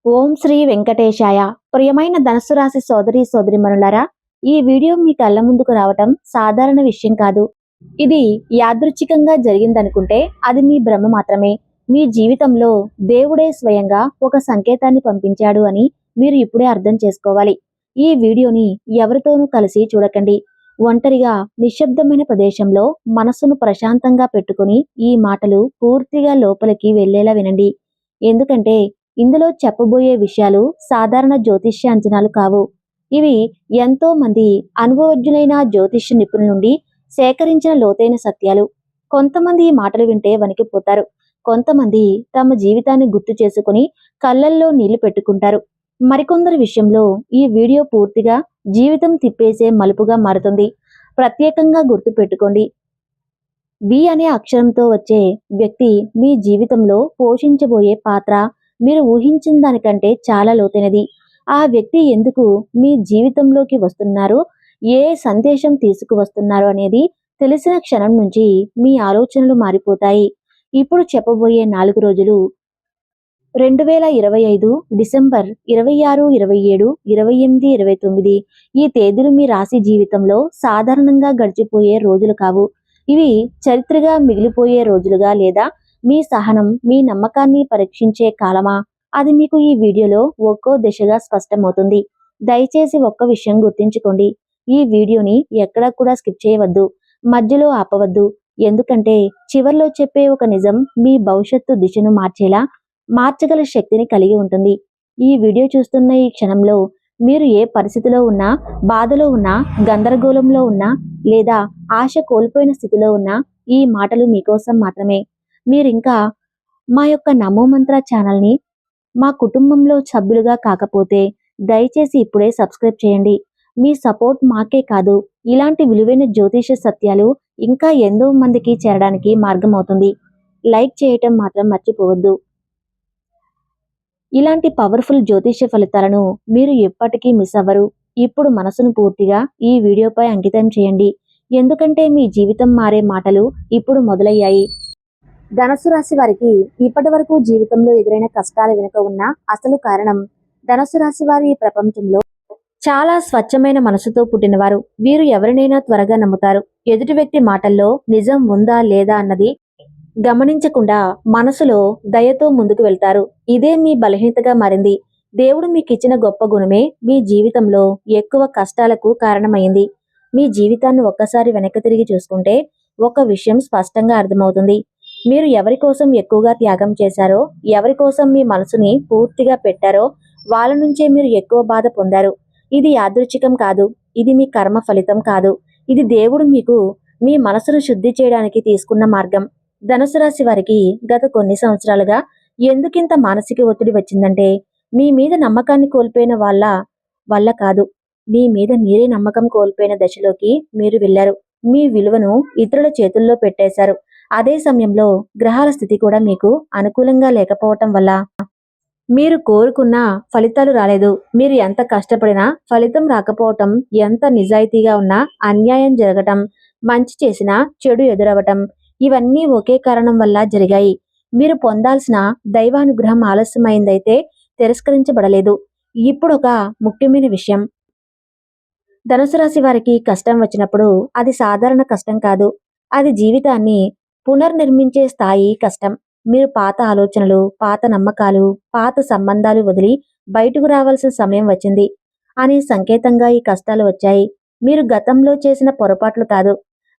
ఓం శ్రీ వెంకటేశాయ. ప్రియమైన ధనుస్సు రాశి సోదరి సోదరిమణులారా, ఈ వీడియో మీ కళ్ళ ముందుకు రావటం సాధారణ విషయం కాదు. ఇది యాదృచ్ఛికంగా జరిగిందనుకుంటే అది మీ భ్రమ మాత్రమే. మీ జీవితంలో దేవుడే స్వయంగా ఒక సంకేతాన్ని పంపించాడు అని మీరు ఇప్పుడే అర్థం చేసుకోవాలి. ఈ వీడియోని ఎవరితోనూ కలిసి చూడకండి. ఒంటరిగా నిశ్శబ్దమైన ప్రదేశంలో మనసును ప్రశాంతంగా పెట్టుకుని ఈ మాటలు పూర్తిగా లోపలికి వెళ్లేలా వినండి. ఎందుకంటే ఇందులో చెప్పబోయే విషయాలు సాధారణ జ్యోతిష్య అంచనాలు కావు. ఇవి ఎంతో మంది అనుభవజ్ఞులైన జ్యోతిష్య నిపుణుల నుండి సేకరించిన లోతైన సత్యాలు. కొంతమంది ఈ మాటలు వింటే వణికిపోతారు. కొంతమంది తమ జీవితాన్ని గుర్తు చేసుకుని కళ్ళల్లో నీళ్లు పెట్టుకుంటారు. మరికొందరి విషయంలో ఈ వీడియో పూర్తిగా జీవితం తిప్పేసే మలుపుగా మారుతుంది. ప్రత్యేకంగా గుర్తు పెట్టుకోండి. బి అనే అక్షరంతో వచ్చే వ్యక్తి మీ జీవితంలో పోషించబోయే పాత్ర మీరు ఊహించిన దానికంటే చాలా లోతైనది. ఆ వ్యక్తి ఎందుకు మీ జీవితంలోకి వస్తున్నారు, ఏ సందేశం తీసుకువస్తున్నారు అనేది తెలిసిన క్షణం నుంచి మీ ఆలోచనలు మారిపోతాయి. ఇప్పుడు చెప్పబోయే 4 రోజులు 2025 డిసెంబర్ 26, 27, 28, 29 ఈ తేదీలు మీ రాశి జీవితంలో సాధారణంగా గడిచిపోయే రోజులు కావు. ఇవి చరిత్రగా మిగిలిపోయే రోజులుగా లేదా మీ సహనం, మీ నమ్మకాన్ని పరీక్షించే కాలమా? అది మీకు ఈ వీడియోలో ఒక్కో దిశగా స్పష్టమవుతుంది. దయచేసి ఒక్క విషయం గుర్తుంచుకోండి. ఈ వీడియోని ఎక్కడా కూడా స్కిప్ చేయవద్దు, మధ్యలో ఆపవద్దు. ఎందుకంటే చివర్లో చెప్పే ఒక నిజం మీ భవిష్యత్తు దిశను మార్చగల శక్తిని కలిగి ఉంటుంది. ఈ వీడియో చూస్తున్న ఈ క్షణంలో మీరు ఏ పరిస్థితిలో ఉన్నా, బాధలో ఉన్నా, గందరగోళంలో ఉన్నా లేదా ఆశ కోల్పోయిన స్థితిలో ఉన్నా ఈ మాటలు మీకోసం మాత్రమే. మీరింకా మా యొక్క నమో మంత్ర ఛానల్ని మా కుటుంబంలో సభ్యులుగా కాకపోతే దయచేసి ఇప్పుడే సబ్స్క్రైబ్ చేయండి. మీ సపోర్ట్ మాకే కాదు, ఇలాంటి విలువైన జ్యోతిష సత్యాలు ఇంకా ఎంతో మందికి చేరడానికి మార్గం అవుతుంది. లైక్ చేయటం మాత్రం మర్చిపోవద్దు. ఇలాంటి పవర్ఫుల్ జ్యోతిష ఫలితాలను మీరు ఎప్పటికీ మిస్ అవ్వరు. ఇప్పుడు మనసును పూర్తిగా ఈ వీడియోపై అంకితం చేయండి. ఎందుకంటే మీ జీవితం మారే మాటలు ఇప్పుడు మొదలయ్యాయి. ధనుసు రాశి వారికి ఇప్పటి వరకు జీవితంలో ఎదురైన కష్టాల వెనుక ఉన్న అసలు కారణం. ధనుసు రాశి వారి ఈ ప్రపంచంలో చాలా స్వచ్ఛమైన మనసుతో పుట్టినవారు. వీరు ఎవరినైనా త్వరగా నమ్ముతారు. ఎదుటి వ్యక్తి మాటల్లో నిజం ఉందా లేదా అన్నది గమనించకుండా మనసులో దయతో ముందుకు వెళ్తారు. ఇదే మీ బలహీనతగా మారింది. దేవుడు మీకు ఇచ్చిన గొప్ప గుణమే మీ జీవితంలో ఎక్కువ కష్టాలకు కారణమైంది. మీ జీవితాన్ని ఒక్కసారి వెనక్కి తిరిగి చూసుకుంటే ఒక విషయం స్పష్టంగా అర్థమవుతుంది. మీరు ఎవరి కోసం ఎక్కువగా త్యాగం చేశారో, ఎవరి కోసం మీ మనసుని పూర్తిగా పెట్టారో వాళ్ళ నుంచే మీరు ఎక్కువ బాధ పొందారు. ఇది యాదృచ్ఛికం కాదు, ఇది మీ కర్మ ఫలితం కాదు. ఇది దేవుడు మీకు మీ మనసును శుద్ధి చేయడానికి తీసుకున్న మార్గం. ధనుసు రాశి వారికి గత కొన్ని సంవత్సరాలుగా ఎందుకింత మానసిక ఒత్తిడి వచ్చిందంటే మీ మీద నమ్మకాన్ని కోల్పోయిన వల్ల కాదు, మీ మీద మీరే నమ్మకం కోల్పోయిన దశలోకి మీరు వెళ్లారు. మీ విలువను ఇతరుల చేతుల్లో పెట్టేశారు. అదే సమయంలో గ్రహాల స్థితి కూడా మీకు అనుకూలంగా లేకపోవటం వల్ల మీరు కోరుకున్న ఫలితాలు రాలేదు. మీరు ఎంత కష్టపడినా ఫలితం రాకపోవటం, ఎంత నిజాయితీగా ఉన్నా అన్యాయం జరగటం, మంచి చేసినా చెడు ఎదురవటం, ఇవన్నీ ఒకే కారణం వల్ల జరిగాయి. మీరు పొందాల్సిన దైవానుగ్రహం ఆలస్యమైందైతే తిరస్కరించబడలేదు. ఇప్పుడు ఒక ముఖ్యమైన విషయం. ధనుసు రాశి వారికి కష్టం వచ్చినప్పుడు అది సాధారణ కష్టం కాదు. అది జీవితాన్ని పునర్నిర్మించే స్థాయి కష్టం. మీరు పాత ఆలోచనలు, పాత నమ్మకాలు, పాత సంబంధాలు వదిలి బయటకు రావాల్సిన సమయం వచ్చింది అనే సంకేతంగా ఈ కష్టాలు వచ్చాయి. మీరు గతంలో చేసిన పొరపాట్లు కాదు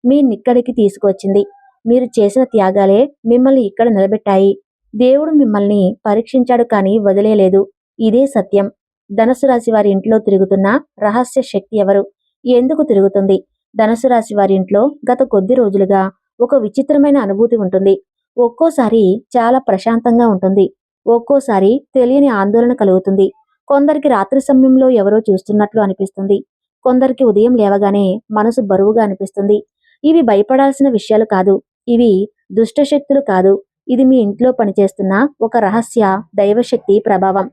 మీ ఇక్కడికి తీసుకువచ్చింది. మీరు చేసిన త్యాగాలే మిమ్మల్ని ఇక్కడ నిలబెట్టాయి. దేవుడు మిమ్మల్ని పరీక్షించాడు కానీ వదిలేలేదు. ఇదే సత్యం. ధనుసు రాశి వారి ఇంట్లో తిరుగుతున్న రహస్య శక్తి ఎవరు, ఎందుకు తిరుగుతుంది? ధనుసు రాశి వారి ఇంట్లో గత కొద్ది రోజులుగా ఒక విచిత్రమైన అనుభూతి ఉంటుంది. ఒక్కోసారి చాలా ప్రశాంతంగా ఉంటుంది, ఒక్కోసారి తెలియని ఆందోళన కలుగుతుంది. కొందరికి రాత్రి సమయంలో ఎవరో చూస్తున్నట్లు అనిపిస్తుంది, కొందరికి ఉదయం లేవగానే మనసు బరువుగా అనిపిస్తుంది. ఇవి భయపడాల్సిన విషయాలు కాదు, ఇవి దుష్టశక్తులు కాదు. ఇది మీ ఇంట్లో పనిచేస్తున్న ఒక రహస్య దైవశక్తి ప్రభావం.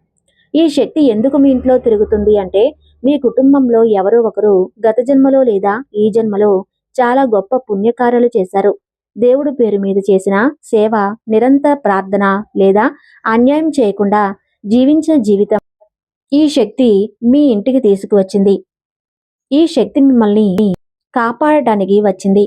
ఈ శక్తి ఎందుకు మీ ఇంట్లో తిరుగుతుంది అంటే మీ కుటుంబంలో ఎవరో ఒకరు గత జన్మలో లేదా ఈ జన్మలో చాలా గొప్ప పుణ్యకార్యాలు చేశారు. దేవుడు పేరు మీద చేసిన సేవ, నిరంతర ప్రార్థన లేదా అన్యాయం చేయకుండా జీవించిన జీవితం ఈ శక్తి మీ ఇంటికి తీసుకువచ్చింది. ఈ శక్తి మిమ్మల్ని కాపాడటానికి వచ్చింది.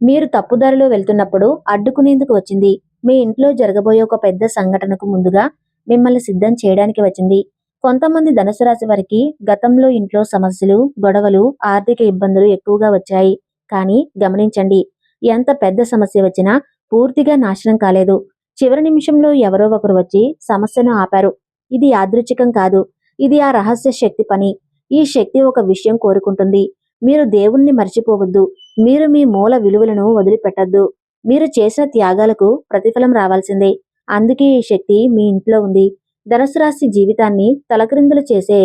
మీరు తప్పుదారిలో వెళ్తున్నప్పుడు అడ్డుకునేందుకు వచ్చింది. మీ ఇంట్లో జరగబోయే ఒక పెద్ద సంఘటనకు ముందుగా మిమ్మల్ని సిద్ధం చేయడానికి వచ్చింది. కొంతమంది ధనుసు రాశి వారికి గతంలో ఇంట్లో సమస్యలు, గొడవలు, ఆర్థిక ఇబ్బందులు ఎక్కువగా వచ్చాయి. కానీ గమనించండి, ఎంత పెద్ద సమస్య వచ్చినా పూర్తిగా నాశనం కాలేదు. చివరి నిమిషంలో ఎవరో ఒకరు వచ్చి సమస్యను ఆపారు. ఇది యాదృచ్ఛికం కాదు. ఇది ఆ రహస్య శక్తి పని. ఈ శక్తి ఒక విషయం కోరుకుంటుంది. మీరు దేవుణ్ణి మర్చిపోవద్దు. మీరు మీ మూల విలువలను వదిలిపెట్టద్దు. మీరు చేసిన త్యాగాలకు ప్రతిఫలం రావాల్సిందే. అందుకే ఈ శక్తి మీ ఇంట్లో ఉంది. ధనుసు రాశి జీవితాన్ని తలక్రిందులు చేసే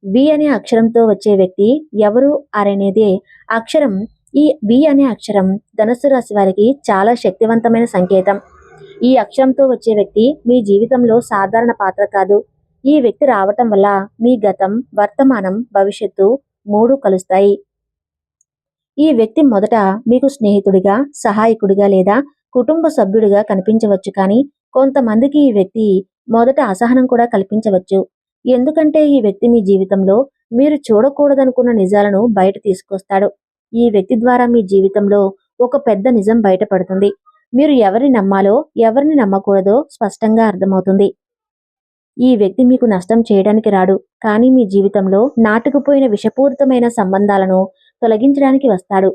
వి అనే అక్షరంతో వచ్చే వ్యక్తి ఎవరు అనేదే అక్షరం. ఈ వి అనే అక్షరం ధనుసు రాశి వారికి చాలా శక్తివంతమైన సంకేతం. ఈ అక్షరంతో వచ్చే వ్యక్తి మీ జీవితంలో సాధారణ పాత్ర కాదు. ఈ వ్యక్తి రావటం వల్ల మీ గతం, వర్తమానం, భవిష్యత్తు మూడు కలుస్తాయి. ఈ వ్యక్తి మొదట మీకు స్నేహితుడిగా, సహాయకుడిగా లేదా కుటుంబ సభ్యుడిగా కనిపించవచ్చు. కానీ కొంతమందికి ఈ వ్యక్తి మొదట అసహనం కూడా కల్పించవచ్చు. ఎందుకంటే ఈ వ్యక్తి మీ జీవితంలో మీరు చూడకూడదనుకున్న నిజాలను బయట తీసుకొస్తాడు. ఈ వ్యక్తి ద్వారా మీ జీవితంలో ఒక పెద్ద నిజం బయటపడుతుంది. మీరు ఎవరిని నమ్మాలో, ఎవరిని నమ్మకూడదో స్పష్టంగా అర్థమవుతుంది. ఈ వ్యక్తి మీకు నష్టం చేయడానికి రాడు. కానీ మీ జీవితంలో నాటుకుపోయిన విషపూరితమైన సంబంధాలను తొలగించడానికి వస్తాడు.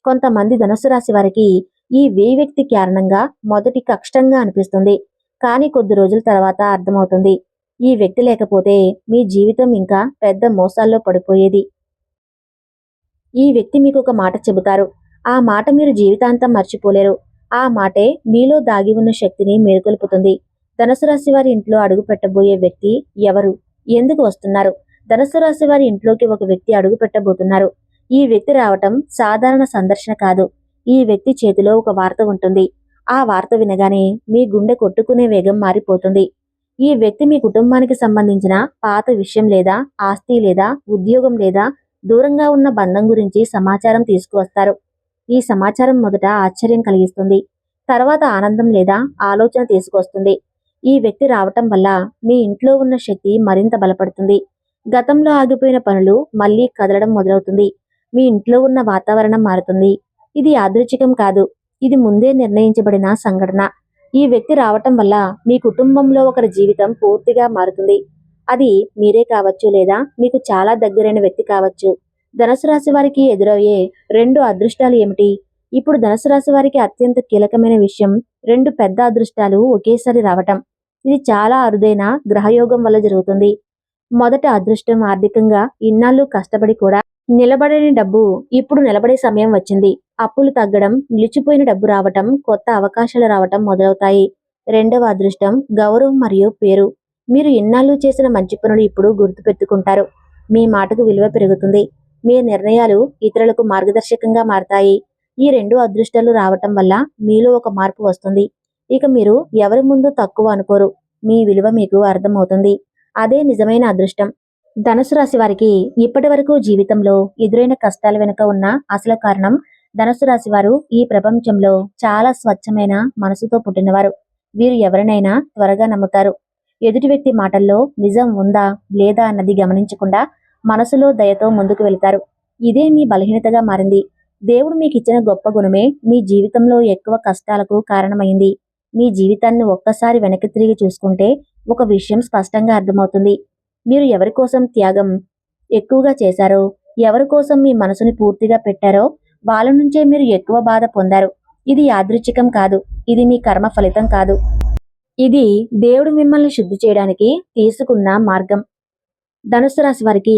కొంతమంది ధనుసు రాశి వారికి ఈ వ్యక్తి కారణంగా మొదటి కష్టంగా అనిపిస్తుంది. కానీ కొద్ది రోజుల తర్వాత అర్థమవుతుంది, ఈ వ్యక్తి లేకపోతే మీ జీవితం ఇంకా పెద్ద మోసాల్లో పడిపోయేది. ఈ వ్యక్తి మీకు ఒక మాట చెబుతారు. ఆ మాట మీరు జీవితాంతం మర్చిపోలేరు. ఆ మాటే మీలో దాగి ఉన్న శక్తిని మేల్కొల్పుతుంది. ధనుసు రాశి వారి ఇంట్లో అడుగు పెట్టబోయే వ్యక్తి ఎవరు? ఎందుకు వస్తున్నారు? ధనుసు రాశి వారి ఇంట్లోకి ఒక వ్యక్తి అడుగు పెట్టబోతున్నారు. ఈ వ్యక్తి రావటం సాధారణ సందర్శన కాదు. ఈ వ్యక్తి చేతిలో ఒక వార్త ఉంటుంది. ఆ వార్త వినగానే మీ గుండె కొట్టుకునే వేగం మారిపోతుంది. ఈ వ్యక్తి మీ కుటుంబానికి సంబంధించిన పాత విషయం లేదా ఆస్తి లేదా ఉద్యోగం లేదా దూరంగా ఉన్న బంధం గురించి సమాచారం తీసుకువస్తారు. ఈ సమాచారం మొదట ఆశ్చర్యం కలిగిస్తుంది. తర్వాత ఆనందం లేదా ఆలోచన తీసుకొస్తుంది. ఈ వ్యక్తి రావటం వల్ల మీ ఇంట్లో ఉన్న శక్తి మరింత బలపడుతుంది. గతంలో ఆగిపోయిన పనులు మళ్లీ కదలడం మొదలవుతుంది. మీ ఇంట్లో ఉన్న వాతావరణం మారుతుంది. ఇది యాదృచ్ఛికం కాదు. ఇది ముందే నిర్ణయించబడిన సంఘటన. ఈ వ్యక్తి రావటం వల్ల మీ కుటుంబంలో ఒకరి జీవితం పూర్తిగా మారుతుంది. అది మీరే కావచ్చు లేదా మీకు చాలా దగ్గరైన వ్యక్తి కావచ్చు. ధనుసు రాశి వారికి ఎదురయ్యే రెండు అదృష్టాలు ఏమిటి? ఇప్పుడు ధనుసు రాశి వారికి అత్యంత కీలకమైన విషయం రెండు పెద్ద అదృష్టాలు ఒకేసారి రావటం. ఇది చాలా అరుదైన గ్రహయోగం వల్ల జరుగుతుంది. మొదట అదృష్టం ఆర్థికంగా ఇన్నాళ్ళు కష్టపడి కూడా నిలబడని డబ్బు ఇప్పుడు నిలబడే సమయం వచ్చింది. అప్పులు తగ్గడం, నిలిచిపోయిన డబ్బు రావటం, కొత్త అవకాశాలు రావటం మొదలవుతాయి. రెండవ అదృష్టం గౌరవం మరియు పేరు. మీరు ఇన్నాళ్ళు చేసిన మంచి పనులు ఇప్పుడు గుర్తుపెట్టుకుంటారు. మీ మాటకు విలువ పెరుగుతుంది. మీ నిర్ణయాలు ఇతరులకు మార్గదర్శకంగా మారతాయి. ఈ రెండు అదృష్టాలు రావటం వల్ల మీలో ఒక మార్పు వస్తుంది. ఇక మీరు ఎవరి ముందు తక్కువ అనుకోరు. మీ విలువ మీకు అర్థమవుతుంది. అదే నిజమైన అదృష్టం. ధనుసు రాశి వారికి ఇప్పటి వరకు జీవితంలో ఎదురైన కష్టాల వెనుక ఉన్న అసలు కారణం ధనుసు రాశి వారు ఈ ప్రపంచంలో చాలా స్వచ్ఛమైన మనసుతో పుట్టినవారు. వీరు ఎవరినైనా త్వరగా నమ్ముతారు. ఎదుటి వ్యక్తి మాటల్లో నిజం ఉందా లేదా అన్నది గమనించకుండా మనసులో దయతో ముందుకు వెళతారు. ఇదే మీ బలహీనతగా మారింది. దేవుడు మీకు ఇచ్చిన గొప్ప గుణమే మీ జీవితంలో ఎక్కువ కష్టాలకు కారణమైంది. మీ జీవితాన్ని ఒక్కసారి వెనక్కి తిరిగి చూసుకుంటే ఒక విషయం స్పష్టంగా అర్థమవుతుంది. మీరు ఎవరి కోసం త్యాగం ఎక్కువగా చేశారో, ఎవరి కోసం మీ మనసుని పూర్తిగా పెట్టారో వాళ్ళ నుంచే మీరు ఎక్కువ బాధ పొందారు. ఇది యాదృచ్ఛికం కాదు. ఇది మీ కర్మ ఫలితం కాదు. ఇది దేవుడు మిమ్మల్ని శుద్ధి చేయడానికి తీసుకున్న మార్గం. ధనుసు రాశి వారికి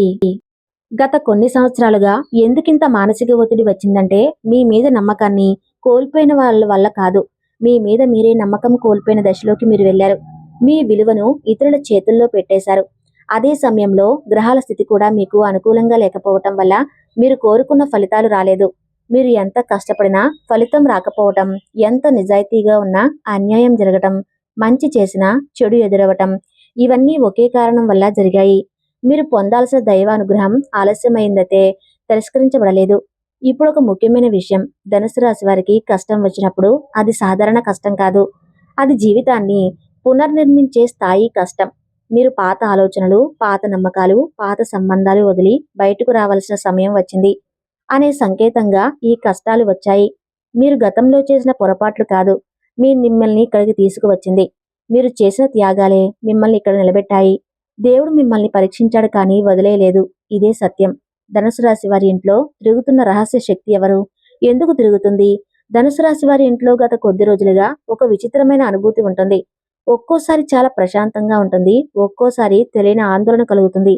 గత కొన్ని సంవత్సరాలుగా ఎందుకింత మానసిక ఒత్తిడి వచ్చిందంటే మీ మీద నమ్మకాన్ని కోల్పోయిన వాళ్ళ వల్ల కాదు. మీ మీద మీరే నమ్మకం కోల్పోయిన దశలోకి మీరు వెళ్లారు. మీ విలువను ఇతరుల చేతుల్లో పెట్టేశారు. అదే సమయంలో గ్రహాల స్థితి కూడా మీకు అనుకూలంగా లేకపోవటం వల్ల మీరు కోరుకున్న ఫలితాలు రాలేదు. మీరు ఎంత కష్టపడినా ఫలితం రాకపోవటం, ఎంత నిజాయితీగా ఉన్నా అన్యాయం జరగటం, మంచి చేసినా చెడు ఎదురవటం, ఇవన్నీ ఒకే కారణం వల్ల జరిగాయి. మీరు పొందాల్సిన దైవానుగ్రహం ఆలస్యమైందతే తిరస్కరించబడలేదు. ఇప్పుడు ఒక ముఖ్యమైన విషయం, ధనుసు రాశి వారికి కష్టం వచ్చినప్పుడు అది సాధారణ కష్టం కాదు. అది జీవితాన్ని పునర్నిర్మించే స్థాయి కష్టం. మీరు పాత ఆలోచనలు, పాత నమ్మకాలు, పాత సంబంధాలు వదిలి బయటకు రావాల్సిన సమయం వచ్చింది అనే సంకేతంగా ఈ కష్టాలు వచ్చాయి. మీరు గతంలో చేసిన పొరపాట్లు కాదు, మిమ్మల్ని ఇక్కడికి తీసుకువచ్చింది. మీరు చేసిన త్యాగాలే మిమ్మల్ని ఇక్కడ నిలబెట్టాయి. దేవుడు మిమ్మల్ని పరీక్షించాడు కానీ వదిలేయలేదు. ఇదే సత్యం. ధనుసు రాశి వారి ఇంట్లో తిరుగుతున్న రహస్య శక్తి ఎవరు? ఎందుకు తిరుగుతుంది? ధనుసు రాశి వారి ఇంట్లో గత కొద్ది రోజులుగా ఒక విచిత్రమైన అనుభూతి ఉంటుంది. ఒక్కోసారి చాలా ప్రశాంతంగా ఉంటుంది, ఒక్కోసారి తెలియని ఆందోళన కలుగుతుంది.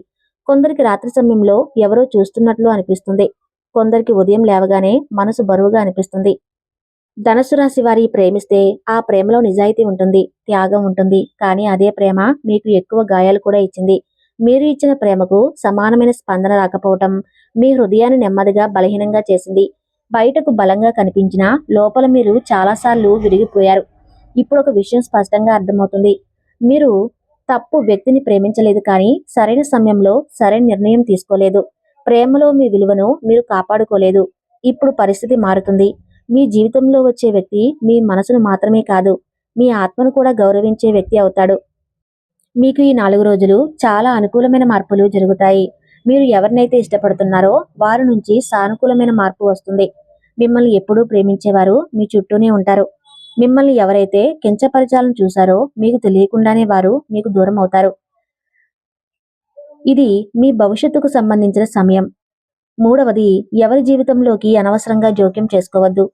కొందరికి రాత్రి సమయంలో ఎవరో చూస్తున్నట్లు అనిపిస్తుంది, కొందరికి ఉదయం లేవగానే మనసు బరువుగా అనిపిస్తుంది. ధనుసు రాశి వారి ప్రేమిస్తే ఆ ప్రేమలో నిజాయితీ ఉంటుంది, త్యాగం ఉంటుంది. కానీ అదే ప్రేమ మీకు ఎక్కువ గాయాలు కూడా ఇచ్చింది. మీరు ఇచ్చిన ప్రేమకు సమానమైన స్పందన రాకపోవటం మీ హృదయాన్ని నెమ్మదిగా బలహీనంగా చేసింది. బయటకు బలంగా కనిపించినా లోపల మీరు చాలాసార్లు విరిగిపోయారు. ఇప్పుడు ఒక విషయం స్పష్టంగా అర్థమవుతుంది. మీరు తప్పు వ్యక్తిని ప్రేమించలేదు, కానీ సరైన సమయంలో సరైన నిర్ణయం తీసుకోలేదు. ప్రేమలో మీ విలువను మీరు కాపాడుకోలేదు. ఇప్పుడు పరిస్థితి మారుతుంది. మీ జీవితంలో వచ్చే వ్యక్తి మీ మనసును మాత్రమే కాదు, మీ ఆత్మను కూడా గౌరవించే వ్యక్తి అవుతాడు. మీకు ఈ 4 రోజులు చాలా అనుకూలమైన మార్పులు జరుగుతాయి. మీరు ఎవరినైతే ఇష్టపడుతున్నారో వారి నుంచి సానుకూలమైన మార్పు వస్తుంది. మిమ్మల్ని ఎప్పుడూ ప్రేమించేవారు మీ చుట్టూనే ఉంటారు. మిమ్మల్ని ఎవరైతే కించపరచాలని చూశారో మీకు తెలియకుండానే వారు మీకు దూరం అవుతారు. ఇది మీ భవిష్యత్తుకు సంబంధించిన సమయం. మూడవది, ఎవరి జీవితంలోకి అనవసరంగా జోక్యం చేసుకోవద్దు.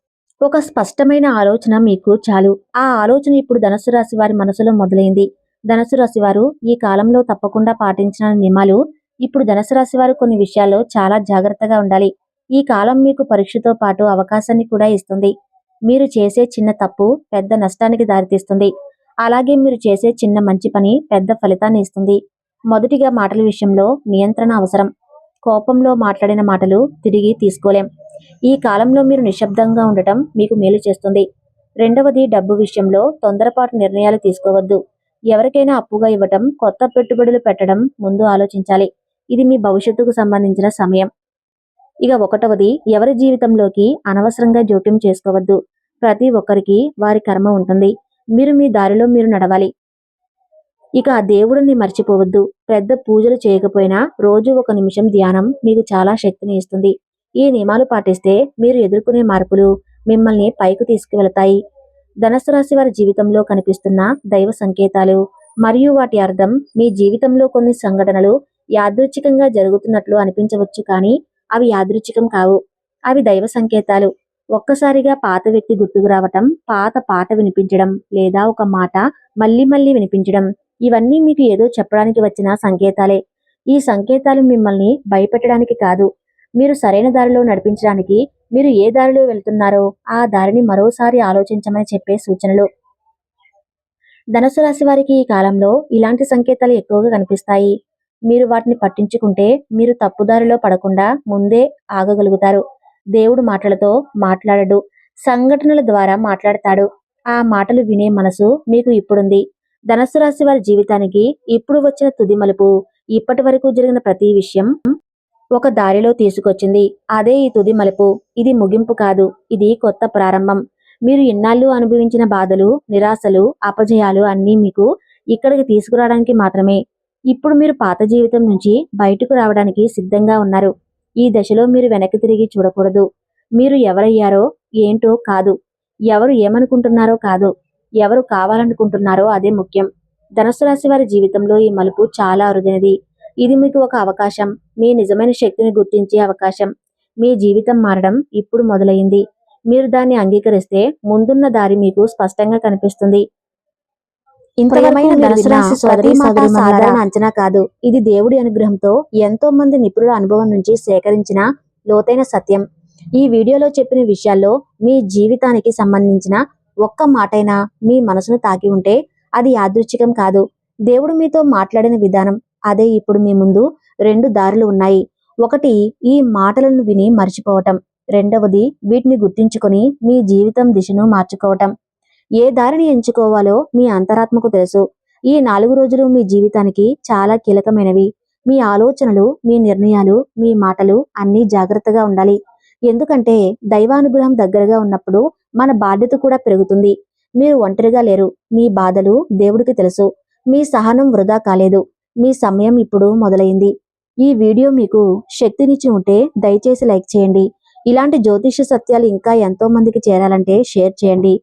ఒక స్పష్టమైన ఆలోచన మీకు చాలు. ఆ ఆలోచన ఇప్పుడు ధనుసు రాశి వారి మనసులో మొదలైంది. ధనుసు రాశి వారు ఈ కాలంలో తప్పకుండా పాటించిన నియమాలు. ఇప్పుడు ధనుసు రాశి వారు కొన్ని విషయాల్లో చాలా జాగ్రత్తగా ఉండాలి. ఈ కాలం మీకు పరీక్షతో పాటు అవకాశాన్ని కూడా ఇస్తుంది. మీరు చేసే చిన్న తప్పు పెద్ద నష్టానికి దారితీస్తుంది. అలాగే మీరు చేసే చిన్న మంచి పని పెద్ద ఫలితాన్ని ఇస్తుంది. మొదటిగా మాటల విషయంలో నియంత్రణ అవసరం. కోపంలో మాట్లాడిన మాటలు తిరిగి తీసుకోలేం. ఈ కాలంలో మీరు నిశ్శబ్దంగా ఉండటం మీకు మేలు చేస్తుంది. రెండవది, డబ్బు విషయంలో తొందరపాటు నిర్ణయాలు తీసుకోవద్దు. ఎవరికైనా అప్పుగా ఇవ్వటం, కొత్త పెట్టుబడులు పెట్టడం ముందు ఆలోచించాలి. ఇది మీ భవిష్యత్తుకు సంబంధించిన సమయం. ఇక ఒకటవది, ఎవరి జీవితంలోకి అనవసరంగా జోక్యం చేసుకోవద్దు. ప్రతి ఒక్కరికి వారి కర్మ ఉంటుంది. మీరు మీ దారిలో మీరు నడవాలి. ఇక ఆ దేవుడిని మర్చిపోవద్దు. పెద్ద పూజలు చేయకపోయినా రోజు 1 నిమిషం ధ్యానం మీకు చాలా శక్తిని ఇస్తుంది. ఈ నియమాలు పాటిస్తే మీరు ఎదుర్కొనే మార్పులు మిమ్మల్ని పైకి తీసుకువెళతాయి. ధనుసు రాశి వారి జీవితంలో కనిపిస్తున్న దైవ సంకేతాలు మరియు వాటి అర్థం. మీ జీవితంలో కొన్ని సంఘటనలు యాదృచ్ఛికంగా జరుగుతున్నట్లు అనిపించవచ్చు, కానీ అవి యాదృచ్ఛికం కావు. అవి దైవ సంకేతాలు. ఒక్కసారిగా పాత వ్యక్తి గుర్తుకు రావటం, పాత పాట వినిపించడం, లేదా ఒక మాట మళ్ళీ మళ్ళీ వినిపించడం, ఇవన్నీ మీకు ఏదో చెప్పడానికి వచ్చిన సంకేతాలే. ఈ సంకేతాలు మిమ్మల్ని భయపెట్టడానికి కాదు, మీరు సరైన దారిలో నడిపించడానికి. మీరు ఏ దారిలో వెళ్తున్నారో ఆ దారిని మరోసారి ఆలోచించమని చెప్పే సూచనలు. ధనుసు రాశి వారికి ఈ కాలంలో ఇలాంటి సంకేతాలు ఎక్కువగా కనిపిస్తాయి. మీరు వాటిని పట్టించుకుంటే మీరు తప్పుదారిలో పడకుండా ముందే ఆగగలుగుతారు. దేవుడు మాటలతో మాట్లాడడు, సంఘటనల ద్వారా మాట్లాడతాడు. ఆ మాటలు వినే మనసు మీకు ఇప్పుడుంది. ధనుసు రాశి వారి జీవితానికి ఇప్పుడు వచ్చిన తుది మలుపు ఇప్పటి వరకు జరిగిన ప్రతి విషయం ఒక దారిలో తీసుకొచ్చింది. అదే ఈ తుది మలుపు. ఇది ముగింపు కాదు, ఇది కొత్త ప్రారంభం. మీరు ఇన్నాళ్ళు అనుభవించిన బాధలు, నిరాశలు, అపజయాలు అన్నీ మీకు ఇక్కడికి తీసుకురావడానికి మాత్రమే. ఇప్పుడు మీరు పాత జీవితం నుంచి బయటకు రావడానికి సిద్ధంగా ఉన్నారు. ఈ దశలో మీరు వెనక్కి తిరిగి చూడకూడదు. మీరు ఎవరయ్యారో ఏంటో కాదు, ఎవరు ఏమనుకుంటున్నారో కాదు, ఎవరు కావాలనుకుంటున్నారో అదే ముఖ్యం. ధనుసు రాశి వారి జీవితంలో ఈ మలుపు చాలా అరుదైనది. ఇది మీకు ఒక అవకాశం, మీ నిజమైన శక్తిని గుర్తించే అవకాశం. మీ జీవితం మారడం ఇప్పుడు మొదలైంది. మీరు దాన్ని అంగీకరిస్తే ముందున్న దారి మీకు స్పష్టంగా కనిపిస్తుంది. ఇంతవరకు ధనుసు రాశి సోదరి సాధారణ అంచనా కాదు, ఇది దేవుడి అనుగ్రహంతో ఎంతో మంది నిపుణుల అనుభవం నుంచి సేకరించిన లోతైన సత్యం. ఈ వీడియోలో చెప్పిన విషయాల్లో మీ జీవితానికి సంబంధించిన ఒక్క మాటైనా మీ మనసును తాకి ఉంటే అది యాదృచ్ఛికం కాదు, దేవుడు మీతో మాట్లాడిన విధానం. అదే ఇప్పుడు మీ ముందు 2 దారులు ఉన్నాయి. ఒకటి, ఈ మాటలను విని మర్చిపోవటం. రెండవది, వీటిని గుర్తించుకొని మీ జీవితం దిశను మార్చుకోవటం. ఏ దారిని ఎంచుకోవాలో మీ అంతరాత్మకు తెలుసు. ఈ 4 రోజులు మీ జీవితానికి చాలా కీలకమైనవి. మీ ఆలోచనలు, మీ నిర్ణయాలు, మీ మాటలు అన్నీ జాగ్రత్తగా ఉండాలి. ఎందుకంటే దైవానుగ్రహం దగ్గరగా ఉన్నప్పుడు మన బాధ్యత కూడా పెరుగుతుంది. మీరు ఒంటరిగా లేరు. మీ బాధలు దేవుడికి తెలుసు. మీ సహనం వృధా కాలేదు. మీ సమయం ఇప్పుడు మొదలైంది. ఈ వీడియో మీకు శక్తినిచ్చి ఉంటే దయచేసి లైక్ చేయండి. ఇలాంటి జ్యోతిష్య సత్యాలు ఇంకా ఎంతో మందికి చేరాలంటే షేర్ చేయండి.